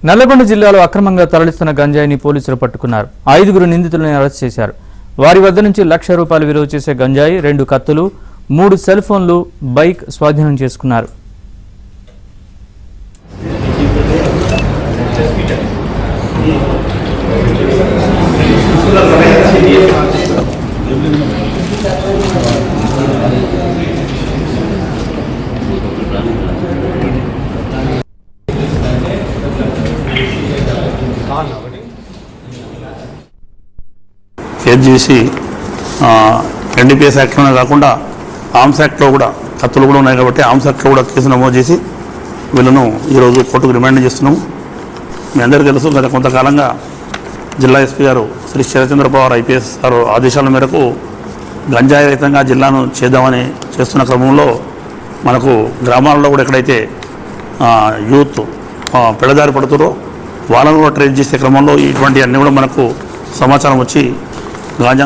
నల్లగొండ జిల్లాలో అక్రమంగా తరలిస్తున్న గంజాయిని పోలీసులు పట్టుకున్నారు. 5 నిందితులను అరెస్ట్ చేశారు. వారి వద్ద నుంచి ₹1,00,000 విలువ చేసే గంజాయి, 2 కత్తులు, 3 సెల్ ఫోన్లు, బైక్ స్వాధీనం చేసుకున్నారు. కేసు చేసి ఎన్డీపీఎస్ యాక్ట్లోనే కాకుండా ఆర్మ్స్ యాక్ట్లో కూడా కత్తులు కూడా ఉన్నాయి కాబట్టి ఆర్మ్స్ యాక్ట్లో కూడా కేసు నమోదు చేసి వీళ్ళను ఈరోజు కోర్టుకు రిమాండ్ చేస్తున్నాము. మీ అందరికీ తెలుసు, గత కొంతకాలంగా జిల్లా ఎస్పీ గారు శ్రీ శరత్చంద్ర పవార్ ఐపీఎస్ గారు ఆదేశాల మేరకు గంజాయి రహితంగా జిల్లాను చేద్దామని చేస్తున్న క్రమంలో మనకు గ్రామాలలో కూడా ఎక్కడైతే యూత్ పెడదారి పడుతారో వాళ్ళను కూడా ట్రేస్ చేసే క్రమంలో ఇటువంటి అన్నీ కూడా మనకు సమాచారం వచ్చి గాంజా